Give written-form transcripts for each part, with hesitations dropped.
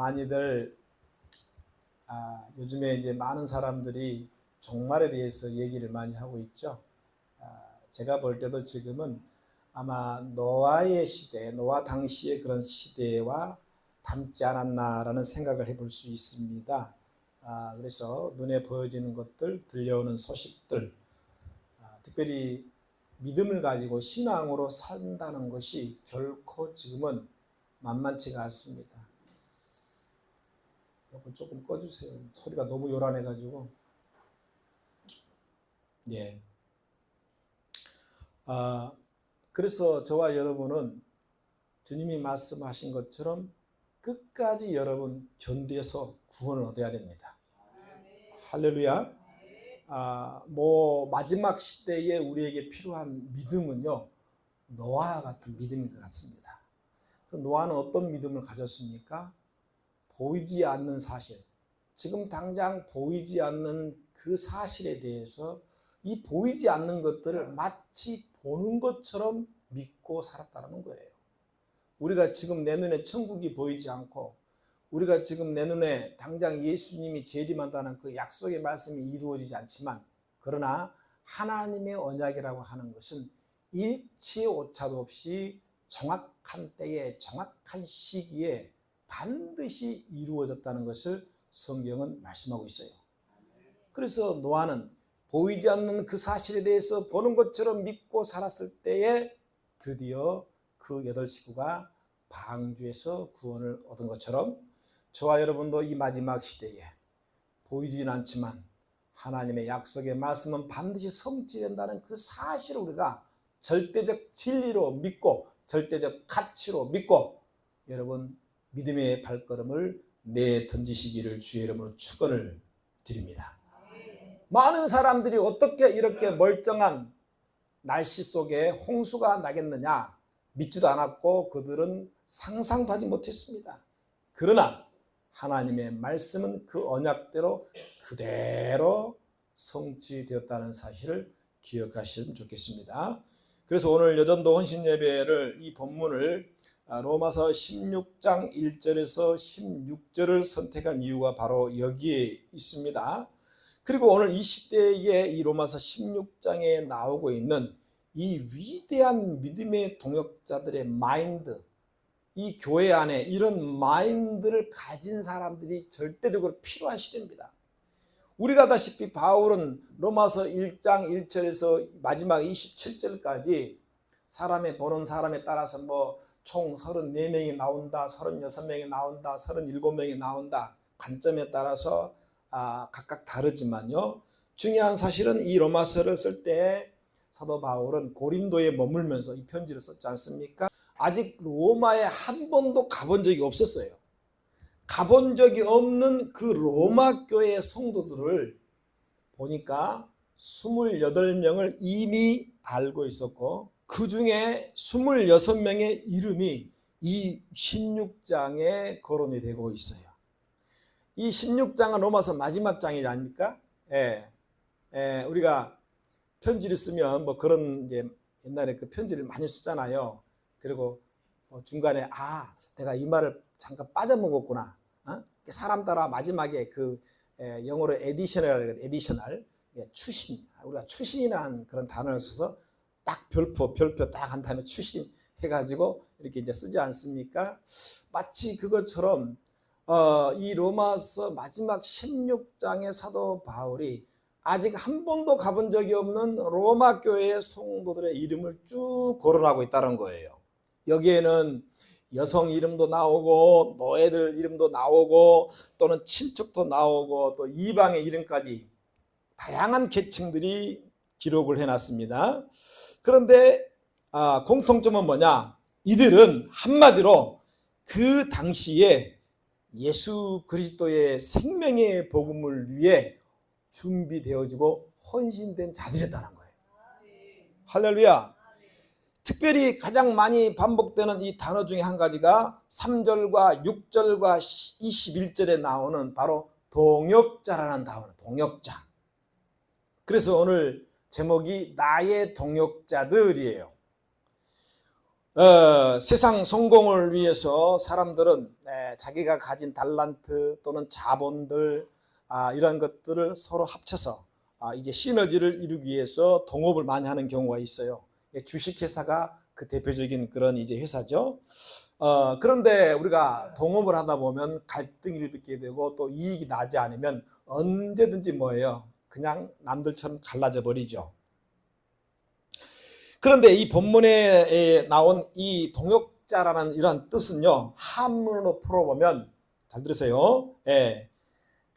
많이들 요즘에 이제 많은 사람들이 종말에 대해서 얘기를 많이 하고 있죠. 제가 볼 때도 지금은 아마 노아의 시대, 노아 당시의 그런 시대와 닮지 않았나라는 생각을 해볼 수 있습니다. 그래서 눈에 보여지는 것들, 들려오는 소식들, 특별히 믿음을 가지고 신앙으로 산다는 것이 결코 지금은 만만치가 않습니다. 이거 조금 꺼주세요. 소리가 너무 요란해가지고. 예. 그래서 저와 여러분은 주님이 말씀하신 것처럼 끝까지 여러분 견뎌서 구원을 얻어야 됩니다. 할렐루야. 마지막 시대에 우리에게 필요한 믿음은요, 노아와 같은 믿음인 것 같습니다. 그 노아는 어떤 믿음을 가졌습니까? 보이지 않는 사실, 지금 당장 보이지 않는 그 사실에 대해서 이 보이지 않는 것들을 마치 보는 것처럼 믿고 살았다는 거예요. 우리가 지금 내 눈에 천국이 보이지 않고, 우리가 지금 내 눈에 당장 예수님이 재림한다는 그 약속의 말씀이 이루어지지 않지만, 그러나 하나님의 언약이라고 하는 것은 일치의 오차도 없이 정확한 때에 정확한 시기에 반드시 이루어졌다는 것을 성경은 말씀하고 있어요. 그래서 노아는 보이지 않는 그 사실에 대해서 보는 것처럼 믿고 살았을 때에 드디어 그 8식구가 방주에서 구원을 얻은 것처럼 저와 여러분도 이 마지막 시대에 보이지는 않지만 하나님의 약속의 말씀은 반드시 성취된다는 그 사실을 우리가 절대적 진리로 믿고 절대적 가치로 믿고 여러분 믿음의 발걸음을 내던지시기를 주의 이름으로 축원을 드립니다. 많은 사람들이 어떻게 이렇게 멀쩡한 날씨 속에 홍수가 나겠느냐 믿지도 않았고 그들은 상상도 하지 못했습니다. 그러나 하나님의 말씀은 그 언약대로 그대로 성취되었다는 사실을 기억하시면 좋겠습니다. 그래서 오늘 여전도 헌신 예배를 이 본문을 로마서 16장 1절에서 16절을 선택한 이유가 바로 여기에 있습니다. 그리고 오늘 이 시대에 이 로마서 16장에 나오고 있는 이 위대한 믿음의 동역자들의 마인드, 이 교회 안에 이런 마인드를 가진 사람들이 절대적으로 필요한 시대입니다. 우리가 아다시피 바울은 로마서 1장 1절에서 마지막 27절까지 사람의 보는 사람에 따라서 총 34명이 나온다, 36명이 나온다, 37명이 나온다, 관점에 따라서 각각 다르지만요, 중요한 사실은 이 로마서를 쓸 때 사도 바울은 고린도에 머물면서 이 편지를 썼지 않습니까? 아직 로마에 한 번도 가본 적이 없었어요. 가본 적이 없는 그 로마 교회 성도들을 보니까 28명을 이미 알고 있었고 그 중에 26명의 이름이 이 16장에 거론이 되고 있어요. 이 16장은 로마서 마지막 장이 아닙니까? 우리가 편지를 쓰면 그런 이제 옛날에 그 편지를 많이 쓰잖아요. 그리고 중간에 내가 이 말을 잠깐 빠져먹었구나. 사람 따라 마지막에 그 영어로 에디셔널 추신, 우리가 추신이라는 그런 단어를 써서 딱 별표 딱 한 다음에 추신 해가지고 이렇게 이제 쓰지 않습니까? 마치 그것처럼 이 로마서 마지막 16장의 사도 바울이 아직 한 번도 가본 적이 없는 로마 교회의 성도들의 이름을 쭉 거론하고 있다는 거예요. 여기에는 여성 이름도 나오고 노예들 이름도 나오고 또는 친척도 나오고 또 이방의 이름까지 다양한 계층들이 기록을 해놨습니다. 그런데 공통점은 뭐냐? 이들은 한마디로 그 당시에 예수 그리스도의 생명의 복음을 위해 준비되어지고 헌신된 자들이었다는 거예요. 할렐루야. 특별히 가장 많이 반복되는 이 단어 중에 한 가지가 3절과 6절과 21절에 나오는 바로 동역자라는 단어, 동역자. 그래서 오늘 제목이 나의 동역자들이에요. 세상 성공을 위해서 사람들은 자기가 가진 달란트 또는 자본들 이런 것들을 서로 합쳐서 이제 시너지를 이루기 위해서 동업을 많이 하는 경우가 있어요. 주식회사가 그 대표적인 그런 이제 회사죠. 그런데 우리가 동업을 하다 보면 갈등이 일으키게 되고 또 이익이 나지 않으면 언제든지 뭐예요? 그냥 남들처럼 갈라져 버리죠. 그런데 이 본문에 나온 이 동역자라는 이런 뜻은요, 한문으로 풀어보면, 잘 들으세요.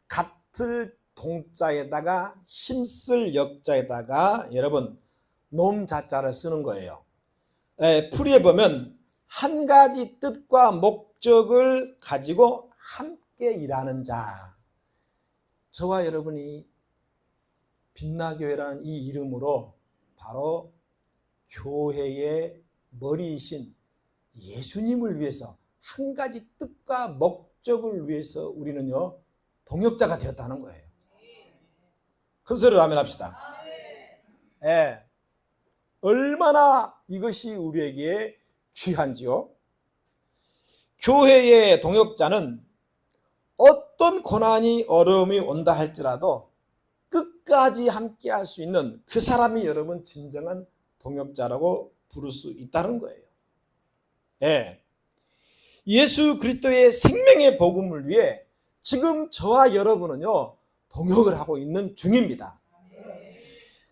같을 동자에다가 힘쓸 역자에다가 여러분 놈자자를 쓰는 거예요. 풀이해 보면 한 가지 뜻과 목적을 가지고 함께 일하는 자. 저와 여러분이 빛나교회라는 이 이름으로 바로 교회의 머리이신 예수님을 위해서 한 가지 뜻과 목적을 위해서 우리는요 동역자가 되었다는 거예요. 큰 소리로 아멘 합시다. 얼마나 이것이 우리에게 귀한지요. 교회의 동역자는 어떤 고난이 어려움이 온다 할지라도 끝까지 함께 할 수 있는 그 사람이 여러분 진정한 동역자라고 부를 수 있다는 거예요. 예수 그리스도의 생명의 복음을 위해 지금 저와 여러분은요 동역을 하고 있는 중입니다.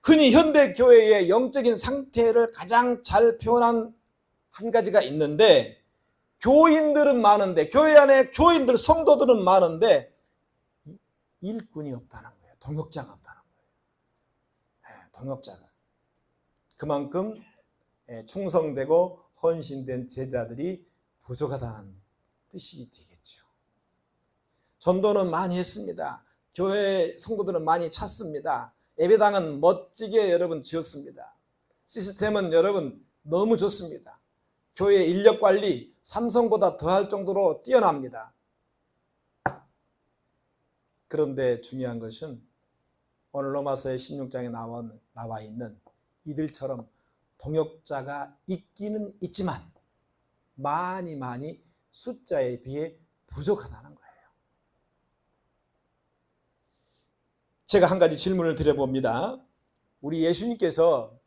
흔히 현대교회의 영적인 상태를 가장 잘 표현한 한 가지가 있는데, 교인들은 많은데, 교회 안에 교인들, 성도들은 많은데 일꾼이 없다는 거예요. 동역자가 없다는 거예요. 동역자가. 그만큼 충성되고 헌신된 제자들이 부족하다는 뜻이 되겠죠. 전도는 많이 했습니다. 교회 성도들은 많이 찾습니다. 예배당은 멋지게 여러분 지었습니다. 시스템은 여러분 너무 좋습니다. 교회 인력 관리 삼성보다 더할 정도로 뛰어납니다. 그런데 중요한 것은 오늘 로마서의 16장에 나와 있는 이들처럼 동역자가 있기는 있지만 많이 숫자에 비해 부족하다는 거예요. 제가 한 가지 질문을 드려봅니다. 우리 예수님께서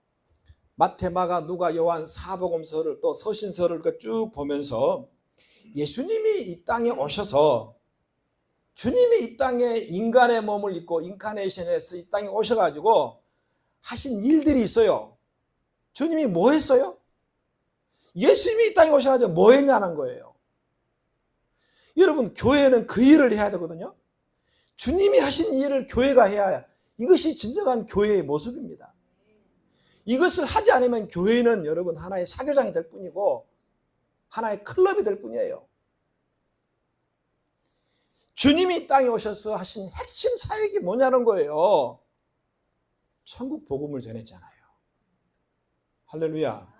마태, 마가, 누가, 요한, 사복음서를 또 서신서를 쭉 보면서 예수님이 이 땅에 오셔서 주님이 이 땅에 인간의 몸을 입고 인카네이션에서 이 땅에 오셔가지고 하신 일들이 있어요. 주님이 뭐 했어요? 예수님이 이 땅에 오셔가지고 뭐 했냐는 거예요. 여러분, 교회는 그 일을 해야 되거든요. 주님이 하신 일을 교회가 해야, 이것이 진정한 교회의 모습입니다. 이것을 하지 않으면 교회는 여러분 하나의 사교장이 될 뿐이고 하나의 클럽이 될 뿐이에요. 주님이 이 땅에 오셔서 하신 핵심 사역이 뭐냐는 거예요. 천국 복음을 전했잖아요. 할렐루야.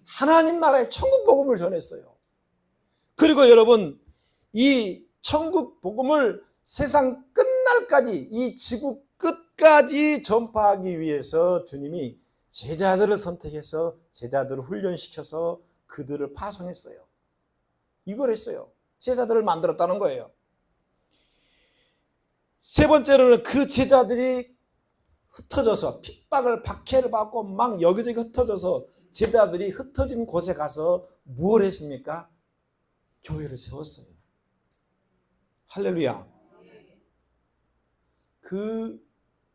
하나님 나라의 천국 복음을 전했어요. 그리고 여러분, 이 천국 복음을 세상 끝날까지, 이 지구 끝까지 전파하기 위해서 주님이 제자들을 선택해서 제자들을 훈련시켜서 그들을 파송했어요. 이걸 했어요. 제자들을 만들었다는 거예요. 세 번째로는 그 제자들이 흩어져서 핍박을, 박해를 받고 막 여기저기 흩어져서 제자들이 흩어진 곳에 가서 무엇을 했습니까? 교회를 세웠어요. 할렐루야. 그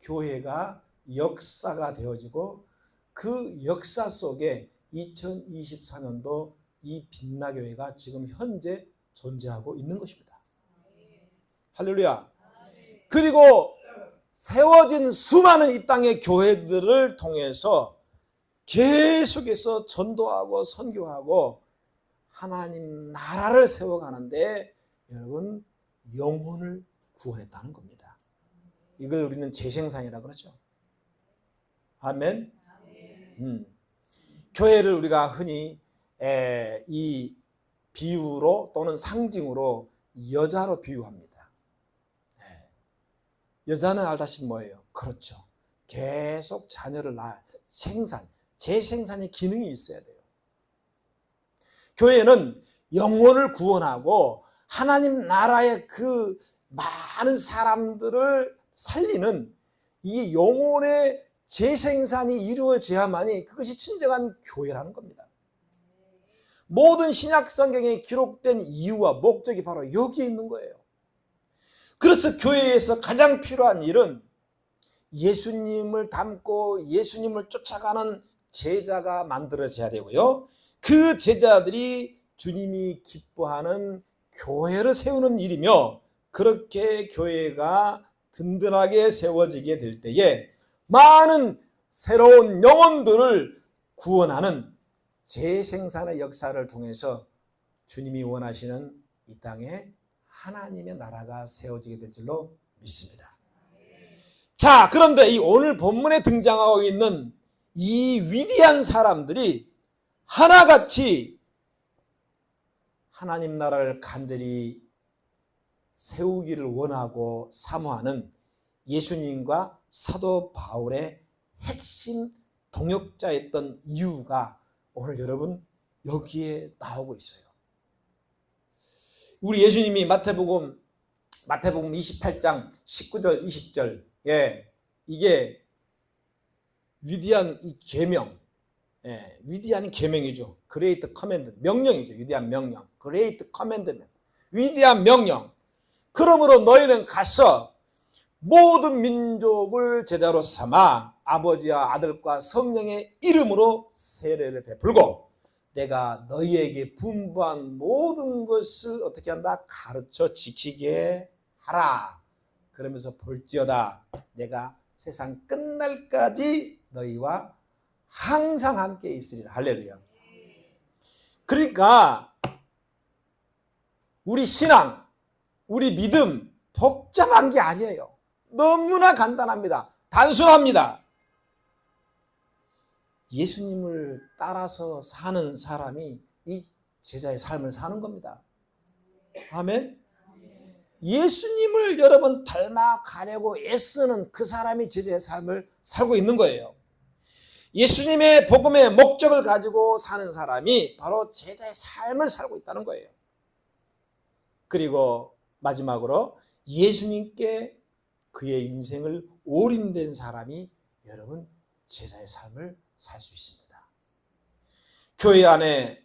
교회가 역사가 되어지고 그 역사 속에 2024년도 이 빛나교회가 지금 현재 존재하고 있는 것입니다. 할렐루야. 그리고 세워진 수많은 이 땅의 교회들을 통해서 계속해서 전도하고 선교하고 하나님 나라를 세워가는데 여러분 영혼을 구원했다는 겁니다. 이걸 우리는 재생산이라고 그러죠. 아멘. 교회를 우리가 흔히 이 비유로 또는 상징으로 여자로 비유합니다. 여자는 알다시피 뭐예요? 그렇죠. 계속 자녀를 낳아 재생산의 기능이 있어야 돼요. 교회는 영혼을 구원하고 하나님 나라의 그 많은 사람들을 살리는 이 영혼의 재생산이 이루어져야만이 그것이 진정한 교회라는 겁니다. 모든 신약 성경에 기록된 이유와 목적이 바로 여기에 있는 거예요. 그래서 교회에서 가장 필요한 일은 예수님을 닮고 예수님을 쫓아가는 제자가 만들어져야 되고요. 그 제자들이 주님이 기뻐하는 교회를 세우는 일이며, 그렇게 교회가 든든하게 세워지게 될 때에 많은 새로운 영혼들을 구원하는 재생산의 역사를 통해서 주님이 원하시는 이 땅에 하나님의 나라가 세워지게 될 줄로 믿습니다. 자, 그런데 이 오늘 본문에 등장하고 있는 이 위대한 사람들이 하나같이 하나님 나라를 간절히 세우기를 원하고 사모하는 예수님과 사도 바울의 핵심 동역자였던 이유가 오늘 여러분 여기에 나오고 있어요. 우리 예수님이 마태복음 28장 19절 20절, 이게 위대한 이 계명, 위대한 계명이죠. 그레이트 커맨드, 명령이죠. 위대한 명령, 그레이트 커맨드ment, 위대한 명령. 그러므로 너희는 가서 모든 민족을 제자로 삼아 아버지와 아들과 성령의 이름으로 세례를 베풀고 내가 너희에게 분부한 모든 것을 어떻게 한다? 가르쳐 지키게 하라. 그러면서 볼지어다 내가 세상 끝날까지 너희와 항상 함께 있으리라. 할렐루야. 그러니까 우리 신앙, 우리 믿음 복잡한 게 아니에요. 너무나 간단합니다. 단순합니다. 예수님을 따라서 사는 사람이 이 제자의 삶을 사는 겁니다. 아멘. 예수님을 여러분 닮아가려고 애쓰는 그 사람이 제자의 삶을 살고 있는 거예요. 예수님의 복음의 목적을 가지고 사는 사람이 바로 제자의 삶을 살고 있다는 거예요. 그리고 마지막으로 예수님께 그의 인생을 올인된 사람이 여러분 제자의 삶을 살 수 있습니다. 교회 안에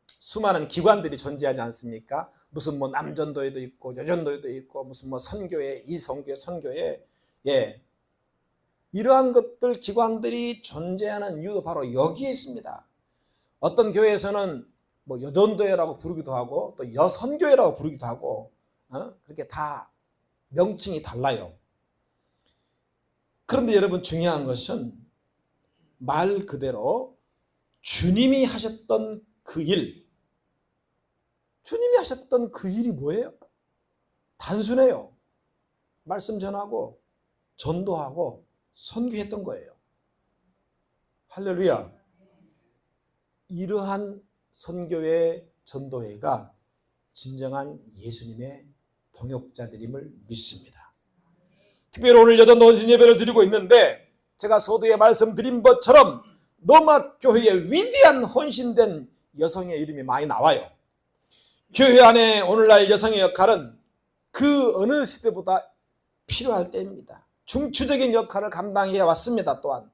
수많은 기관들이 존재하지 않습니까? 무슨 뭐 남전도회도 있고 여전도회도 있고 무슨 뭐 선교회, 이선교회, 선교회, 이러한 것들 기관들이 존재하는 이유도 바로 여기에 있습니다. 어떤 교회에서는 뭐 여전도회라고 부르기도 하고 또 여선교회라고 부르기도 하고 그렇게 다 명칭이 달라요. 그런데 여러분 중요한 것은 말 그대로 주님이 하셨던 그 일, 주님이 하셨던 그 일이 뭐예요? 단순해요. 말씀 전하고 전도하고 선교했던 거예요. 할렐루야. 이러한 선교회 전도회가 진정한 예수님의 동역자들임을 믿습니다. 특별히 오늘 여전도 원신 예배를 드리고 있는데 제가 서두에 말씀드린 것처럼 로마 교회에 위대한 헌신된 여성의 이름이 많이 나와요. 교회 안에 오늘날 여성의 역할은 그 어느 시대보다 필요할 때입니다. 중추적인 역할을 감당해 왔습니다. 또한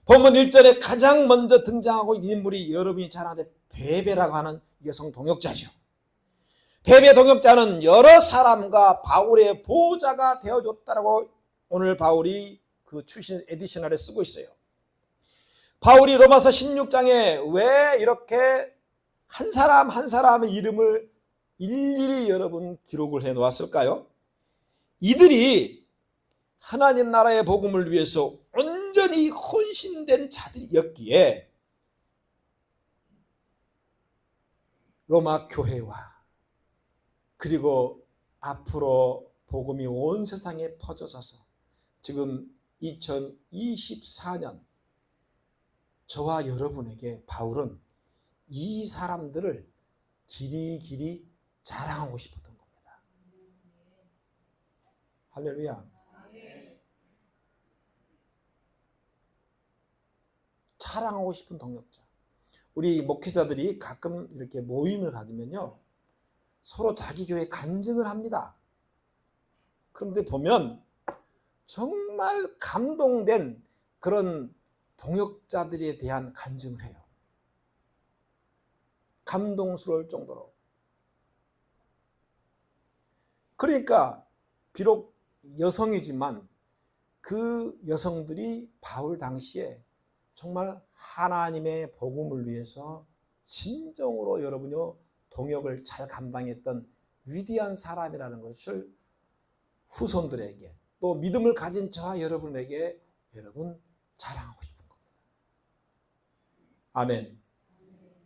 본문 1절에 가장 먼저 등장하고 있는 인물이 여러분이 잘 아는 베베라고 하는 여성 동역자죠. 베베 동역자는 여러 사람과 바울의 보호자가 되어줬다라고 오늘 바울이 그 출신 에디셔널에 쓰고 있어요. 바울이 로마서 16장에 왜 이렇게 한 사람 한 사람의 이름을 일일이 여러분 기록을 해 놓았을까요? 이들이 하나님 나라의 복음을 위해서 온전히 헌신된 자들이었기에 로마 교회와 그리고 앞으로 복음이 온 세상에 퍼져서서 지금 2024년 저와 여러분에게 바울은 이 사람들을 길이 자랑하고 싶었던 겁니다. 할렐루야. 자랑하고 싶은 동역자. 우리 목회자들이 가끔 이렇게 모임을 가지면요, 서로 자기 교회 간증을 합니다. 그런데 보면 정말 감동된 그런 동역자들에 대한 간증을 해요. 감동스러울 정도로. 그러니까 비록 여성이지만 그 여성들이 바울 당시에 정말 하나님의 복음을 위해서 진정으로 여러분요 동역을 잘 감당했던 위대한 사람이라는 것을 후손들에게 또 믿음을 가진 저와 여러분에게 여러분 자랑하고 싶은 겁니다. 아멘.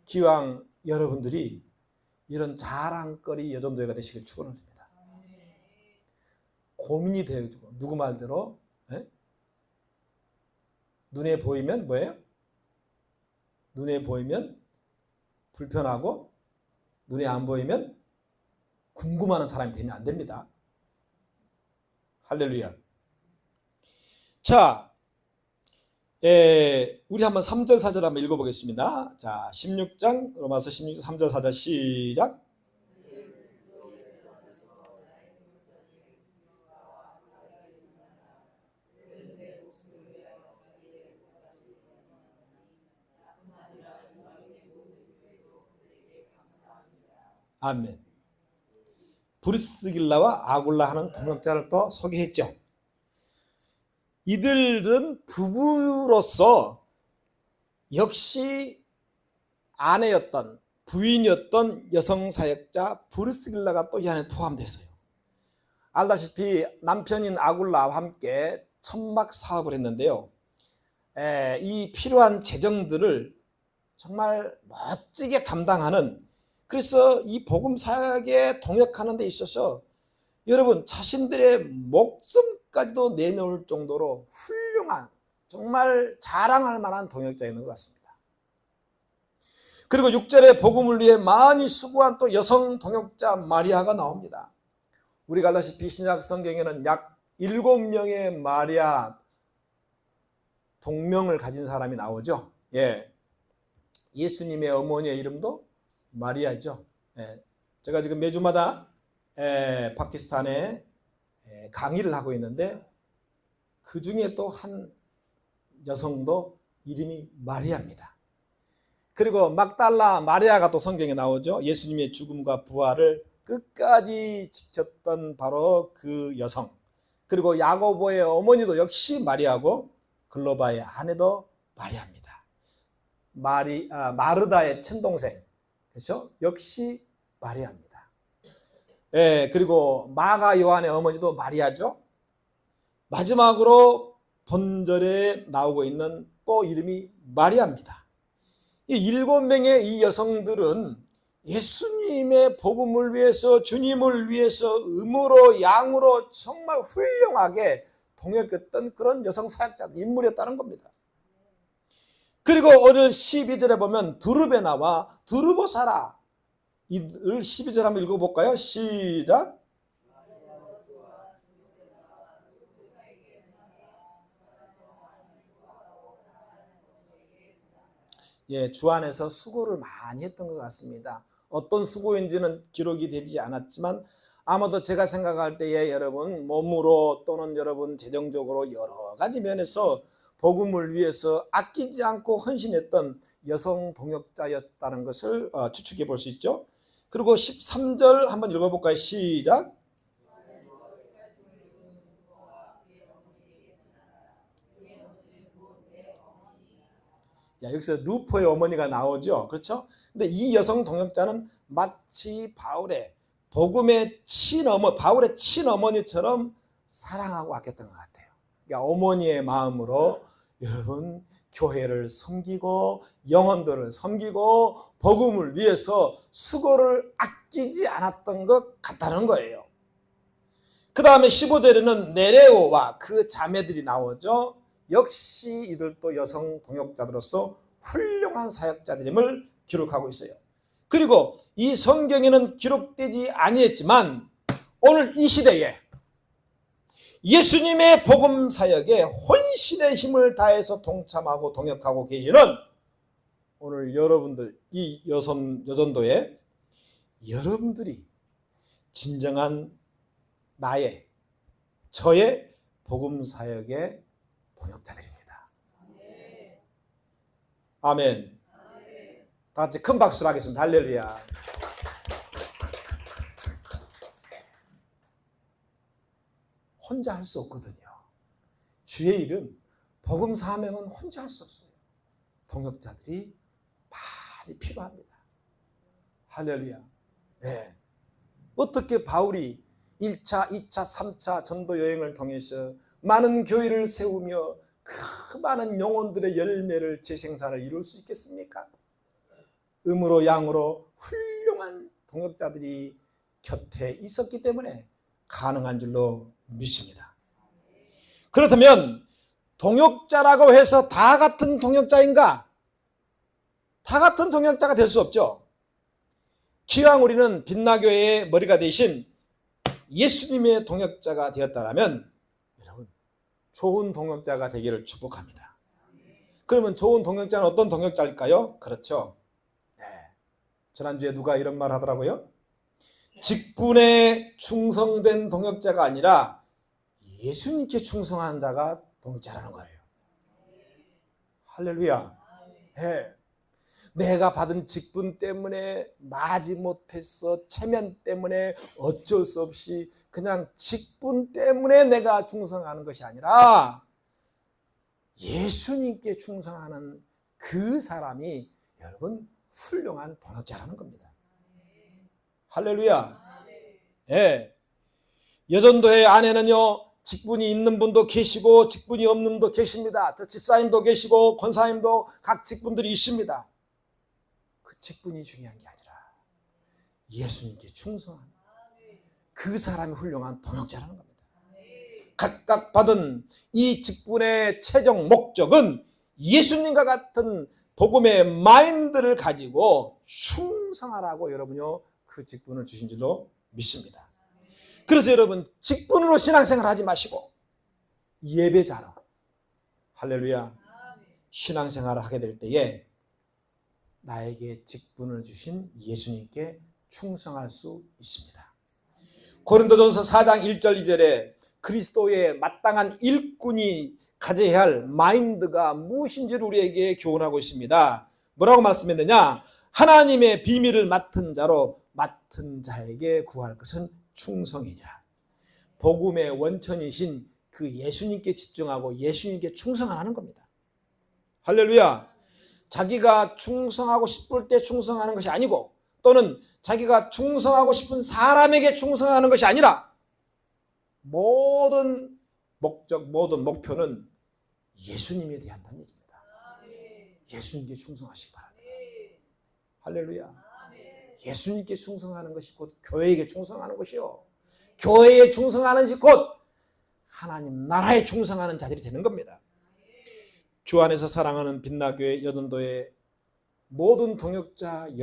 기왕 여러분들이 이런 자랑거리 여전도회가 되시길 축원합니다. 고민이 되어지고 누구 말대로 눈에 보이면 뭐예요? 눈에 보이면 불편하고 눈에 안 보이면 궁금하는 사람이 되면 안 됩니다. 할렐루야. 자, 우리 한번 3절 4절 한번 읽어보겠습니다. 자, 16장 로마서 16장 3절 4절 시작. 아멘. 브리스길라와 아굴라 하는 동역자를 또 소개했죠. 이들은 부부로서 역시 아내였던 부인이었던 여성 사역자 브리스길라가 또 이 안에 포함됐어요. 알다시피 남편인 아굴라와 함께 천막 사업을 했는데요. 이 필요한 재정들을 정말 멋지게 담당하는, 그래서 이 복음 사역에 동역하는 데 있어서 여러분 자신들의 목숨까지도 내놓을 정도로 훌륭한, 정말 자랑할 만한 동역자인 것 같습니다. 그리고 6절에 복음을 위해 많이 수고한 또 여성 동역자 마리아가 나옵니다. 우리가 알다시피 신약 성경에는 약 7명의 마리아 동명을 가진 사람이 나오죠. 예수님의 어머니의 이름도 마리아죠. 제가 지금 매주마다 파키스탄에 강의를 하고 있는데 그 중에 또 한 여성도 이름이 마리아입니다. 그리고 막달라 마리아가 또 성경에 나오죠. 예수님의 죽음과 부활을 끝까지 지켰던 바로 그 여성. 그리고 야고보의 어머니도 역시 마리아고 글로바의 아내도 마리아입니다. 마르다의 친동생, 그렇죠? 역시 마리아입니다. 그리고 마가 요한의 어머니도 마리아죠. 마지막으로 본절에 나오고 있는 또 이름이 마리아입니다. 이 7명의 이 여성들은 예수님의 복음을 위해서, 주님을 위해서 음으로 양으로 정말 훌륭하게 동역했던 그런 여성 사역자 인물이었다는 겁니다. 그리고 오늘 12절에 보면 두르베나와 두르보사라, 이를 12절 한번 읽어볼까요? 시작. 주 안에서 수고를 많이 했던 것 같습니다. 어떤 수고인지는 기록이 되지 않았지만 아마도 제가 생각할 때에 여러분 몸으로 또는 여러분 재정적으로 여러 가지 면에서 복음을 위해서 아끼지 않고 헌신했던 여성 동역자였다는 것을 추측해 볼 수 있죠. 그리고 13절 한번 읽어볼까요? 시작. 여기서 루포의 어머니가 나오죠. 그렇죠? 근데 이 여성 동역자는 마치 바울의 복음의 친어머니, 바울의 친어머니처럼 사랑하고 아꼈던 것 같아요. 그러니까 어머니의 마음으로 여러분 교회를 섬기고 영혼들을 섬기고 복음을 위해서 수고를 아끼지 않았던 것 같다는 거예요. 그 다음에 15절에는 네레오와 그 자매들이 나오죠. 역시 이들도 여성 동역자들로서 훌륭한 사역자들임을 기록하고 있어요. 그리고 이 성경에는 기록되지 아니했지만 오늘 이 시대에 예수님의 복음 사역에 혼신의 힘을 다해서 동참하고 동역하고 계시는 오늘 여러분들 이 여전도에 여러분들이 진정한 저의 복음 사역의 동역자들입니다. 아멘. 다 같이 큰 박수로 하겠습니다. 할렐루야. 혼자 할 수 없거든요. 주의 일은 복음 사명은 혼자 할 수 없어요. 동역자들이 많이 필요합니다. 할렐루야. 네. 어떻게 바울이 1차, 2차, 3차 전도 여행을 통해서 많은 교회를 세우며 그 많은 영혼들의 열매를 재생산을 이룰 수 있겠습니까? 음으로 양으로 훌륭한 동역자들이 곁에 있었기 때문에 가능한 줄로 믿습니다. 그렇다면 동역자라고 해서 다 같은 동역자인가? 다 같은 동역자가 될 수 없죠. 기왕 우리는 빛나교회의 머리가 되신 예수님의 동역자가 되었다면 여러분 좋은 동역자가 되기를 축복합니다. 그러면 좋은 동역자는 어떤 동역자일까요? 그렇죠. 네. 지난주에 누가 이런 말 하더라고요. 직분에 충성된 동역자가 아니라 예수님께 충성한 자가 동역자라는 거예요. 할렐루야. 네. 내가 받은 직분 때문에 마지못해서 체면 때문에 어쩔 수 없이 그냥 직분 때문에 내가 충성하는 것이 아니라 예수님께 충성하는 그 사람이 여러분 훌륭한 동역자라는 겁니다. 할렐루야. 예. 여전도회 안에는요 직분이 있는 분도 계시고 직분이 없는 분도 계십니다. 집사님도 계시고 권사님도 각 직분들이 있습니다. 그 직분이 중요한 게 아니라 예수님께 충성한 그 사람이 훌륭한 동역자라는 겁니다. 각각 받은 이 직분의 최종 목적은 예수님과 같은 복음의 마인드를 가지고 충성하라고 여러분요 그 직분을 주신 줄로 믿습니다. 그래서 여러분 직분으로 신앙생활 하지 마시고 예배자로 할렐루야 신앙생활을 하게 될 때에 나에게 직분을 주신 예수님께 충성할 수 있습니다. 고린도전서 4장 1절 2절에 그리스도의 마땅한 일꾼이 가져야 할 마인드가 무엇인지를 우리에게 교훈하고 있습니다. 뭐라고 말씀했느냐? 하나님의 비밀을 맡은 자로 맡은 자에게 구할 것은 충성이니라. 복음의 원천이신 그 예수님께 집중하고 예수님께 충성하는 겁니다. 할렐루야. 자기가 충성하고 싶을 때 충성하는 것이 아니고 또는 자기가 충성하고 싶은 사람에게 충성하는 것이 아니라 모든 목적, 모든 목표는 예수님에 대한다는 얘기입니다. 예수님께 충성하시기 바랍니다. 할렐루야. 예수님께 충성하는 것이 곧 교회에게 충성하는 것이요. 교회에 충성하는 것이 곧 하나님 나라에 충성하는 자들이 되는 겁니다. 주 안에서 사랑하는 빛나교회 여전도의 모든 동역자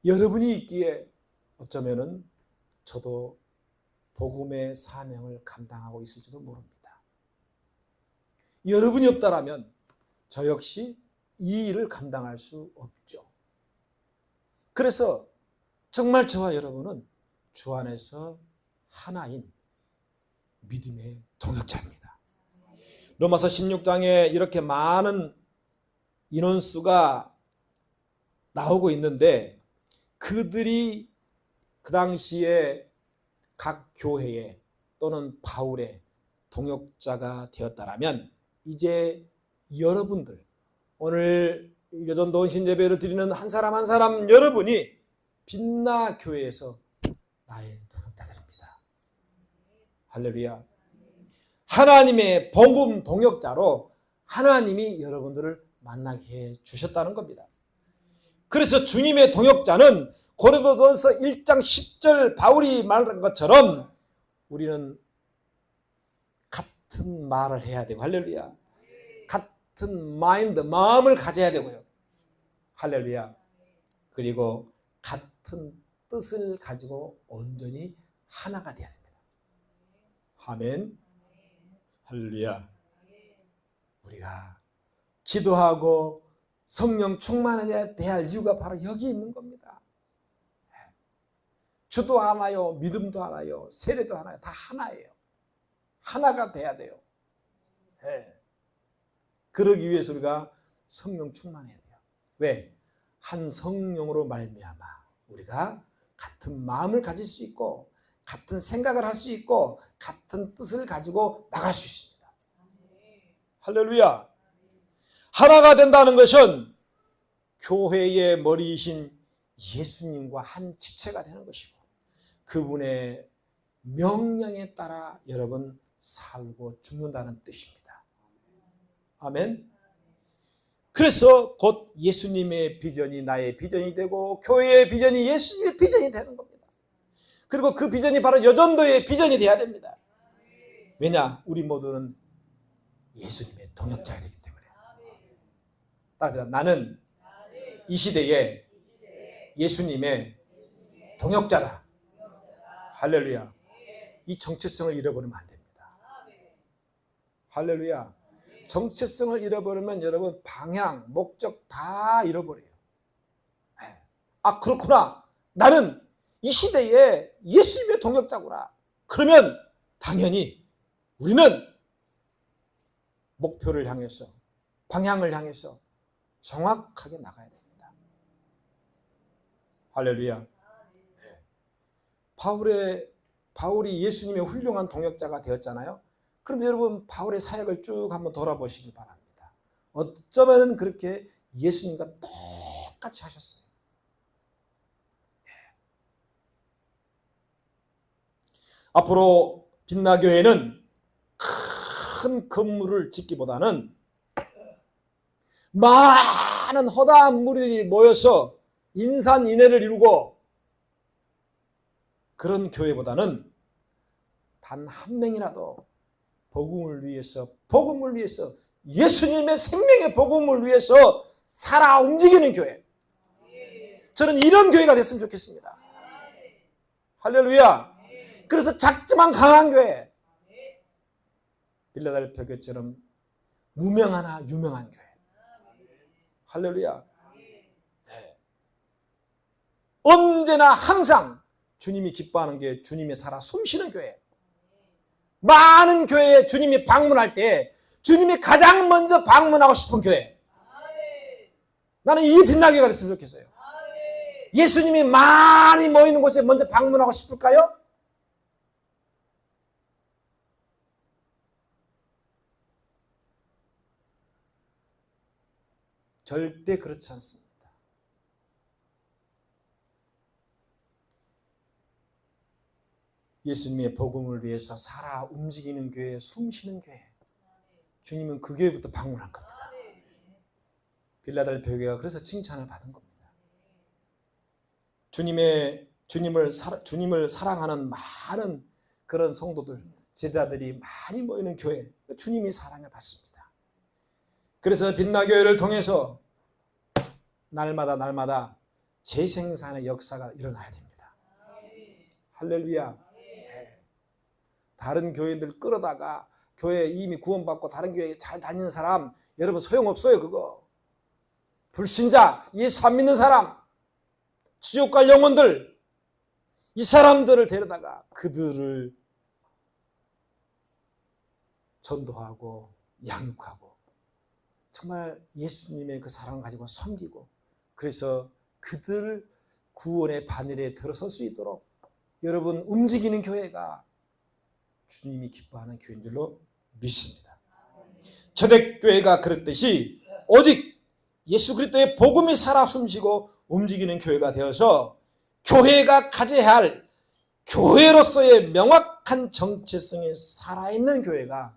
여러분이 있기에 어쩌면은 저도 복음의 사명을 감당하고 있을지도 모릅니다. 여러분이 없다라면 저 역시 이 일을 감당할 수 없죠. 그래서 정말 저와 여러분은 주 안에서 하나인 믿음의 동역자입니다. 로마서 16장에 이렇게 많은 인원수가 나오고 있는데 그들이 그 당시에 각 교회에 또는 바울의 동역자가 되었다라면 이제 여러분들 오늘 여전도 신예배를 드리는 한 사람 한 사람 여러분이 빛나 교회에서 나의 동역자들입니다. 할렐루야. 하나님의 복음 동역자로 하나님이 여러분들을 만나게 해 주셨다는 겁니다. 그래서 주님의 동역자는 고린도전서 1장 10절 바울이 말한 것처럼 우리는 같은 말을 해야 되고 할렐루야. 같은 마인드, 마음을 가져야 되고요. 할렐루야. 그리고 같은 뜻을 가지고 온전히 하나가 되어야 됩니다. 아멘. 할렐루야. 우리가 기도하고 성령 충만해야 할 이유가 바로 여기 있는 겁니다. 주도 하나요, 믿음도 하나요, 세례도 하나요, 다 하나예요. 하나가 돼야 돼요. 네. 그러기 위해서 우리가 성령 충만해야 돼요. 왜? 한 성령으로 말미암아 우리가 같은 마음을 가질 수 있고 같은 생각을 할 수 있고 같은 뜻을 가지고 나갈 수 있습니다. 할렐루야. 하나가 된다는 것은 교회의 머리이신 예수님과 한 지체가 되는 것이고 그분의 명령에 따라 여러분 살고 죽는다는 뜻입니다. 아멘. 그래서 곧 예수님의 비전이 나의 비전이 되고 교회의 비전이 예수님의 비전이 되는 겁니다. 그리고 그 비전이 바로 여전도의 비전이 되어야 됩니다. 왜냐? 우리 모두는 예수님의 동역자이기 때문에. 따라합니다. 나는 이 시대에 예수님의 동역자다. 할렐루야. 이 정체성을 잃어버리면 안 됩니다. 할렐루야. 정체성을 잃어버리면 여러분 방향, 목적 다 잃어버려요. 아, 그렇구나. 나는 이 시대에 예수님의 동역자구나. 그러면 당연히 우리는 목표를 향해서, 방향을 향해서 정확하게 나가야 됩니다. 할렐루야. 바울이 예수님의 훌륭한 동역자가 되었잖아요. 그런데 여러분 바울의 사역을 쭉 한번 돌아보시기 바랍니다. 어쩌면 그렇게 예수님과 똑같이 하셨어요. 앞으로 빛나교회는 큰 건물을 짓기보다는 많은 허다한 무리들이 모여서 인산인해를 이루고 그런 교회보다는 단 한 명이라도 복음을 위해서 예수님의 생명의 복음을 위해서 살아 움직이는 교회. 저는 이런 교회가 됐으면 좋겠습니다. 할렐루야. 그래서 작지만 강한 교회. 빌라델피아 교회처럼 무명하나 유명한 교회. 할렐루야. 네. 언제나 항상 주님이 기뻐하는 게 주님이 살아 숨쉬는 교회. 많은 교회에 주님이 방문할 때 주님이 가장 먼저 방문하고 싶은 교회. 나는 이 빛나교회가 됐으면 좋겠어요. 예수님이 많이 모이는 곳에 먼저 방문하고 싶을까요? 절대 그렇지 않습니다. 예수님의 복음을 위해서 살아 움직이는 교회, 숨쉬는 교회. 주님은 그 교회부터 방문한 겁니다. 빌라델피아 교회가 그래서 칭찬을 받은 겁니다. 주님을 사랑하는 많은 그런 성도들, 제자들이 많이 모이는 교회, 주님이 사랑을 받습니다. 그래서 빛나교회를 통해서 날마다 재생산의 역사가 일어나야 됩니다. 할렐루야. 다른 교회들 끌어다가 교회에 이미 구원받고 다른 교회에 잘 다니는 사람 여러분 소용없어요. 그거 불신자, 예수 안 믿는 사람, 지옥 갈 영혼들, 이 사람들을 데려다가 그들을 전도하고 양육하고 정말 예수님의 그 사랑을 가지고 섬기고 그래서 그들 구원의 바늘에 들어설 수 있도록 여러분 움직이는 교회가 주님이 기뻐하는 교회인 줄로 믿습니다. 초대교회가 그랬듯이 오직 예수 그리스도의 복음이 살아 숨쉬고 움직이는 교회가 되어서 교회가 가져야 할 교회로서의 명확한 정체성이 살아있는 교회가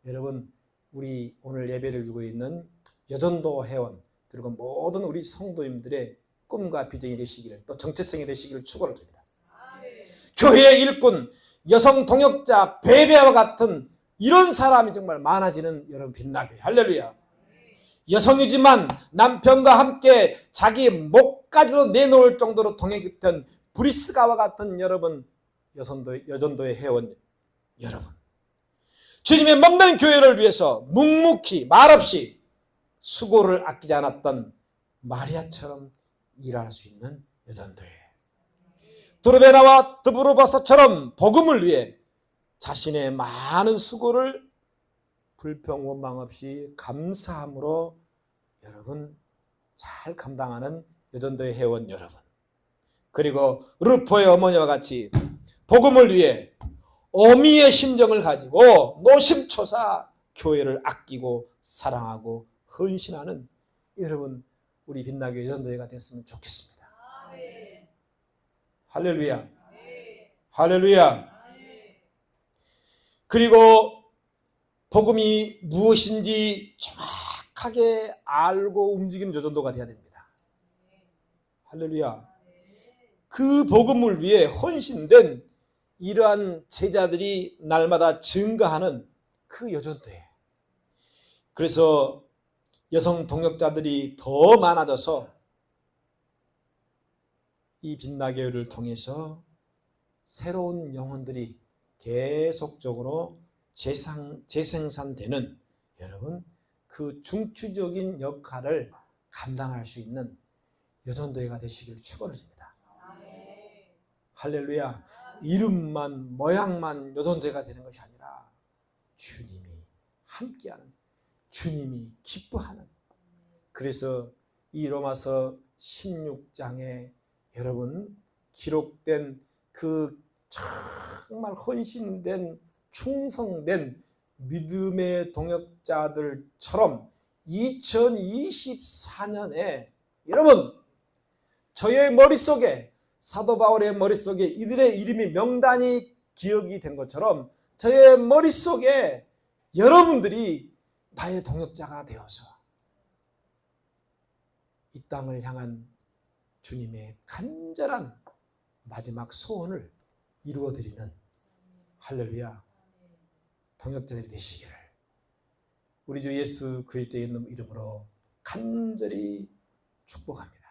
여러분 우리 오늘 예배를 드리고 있는 여전도 회원 그리고 모든 우리 성도님들의 꿈과 비전이 되시기를 또 정체성이 되시기를 축원을 드립니다. 교회의 일꾼 여성 동역자 베베와 같은 이런 사람이 정말 많아지는 여러분 빛나교회. 할렐루야. 여성이지만 남편과 함께 자기 목까지도 내놓을 정도로 동역했던 브리스가와 같은 여러분 여전도의 회원 여러분 주님의 먹는 교회를 위해서 묵묵히 말없이 수고를 아끼지 않았던 마리아처럼 일할 수 있는 여전도회. 드르베나와 드브르바사처럼 복음을 위해 자신의 많은 수고를 불평 원망 없이 감사함으로 여러분 잘 감당하는 여전도회 회원 여러분, 그리고 르포의 어머니와 같이 복음을 위해 어미의 심정을 가지고 노심초사 교회를 아끼고 사랑하고 헌신하는 여러분, 우리 빛나게 여전도회가 됐으면 좋겠습니다. 할렐루야. 할렐루야. 그리고 복음이 무엇인지 정확하게 알고 움직이는 여전도가 되어야 됩니다. 할렐루야. 그 복음을 위해 헌신된 이러한 제자들이 날마다 증가하는 그 여전도회. 그래서 여성 동역자들이 더 많아져서 이 빛나교회를 통해서 새로운 영혼들이 계속적으로 재생산되는 여러분, 그 중추적인 역할을 감당할 수 있는 여전도회가 되시길 축원드립니다. 할렐루야. 이름만 모양만 여전도회가 되는 것이 아니라 주님이 함께하는, 주님이 기뻐하는, 그래서 이 로마서 16장에 여러분 기록된 그 정말 헌신된 충성된 믿음의 동역자들처럼 2024년에 여러분 저의 머릿속에, 사도 바울의 머릿속에 이들의 이름이 명단이 기억이 된 것처럼 저의 머릿속에 여러분들이 나의 동역자가 되어서 이 땅을 향한 주님의 간절한 마지막 소원을 이루어드리는 할렐루야 동역자들이 되시기를 우리 주 예수 그리스도의 이름으로 간절히 축복합니다.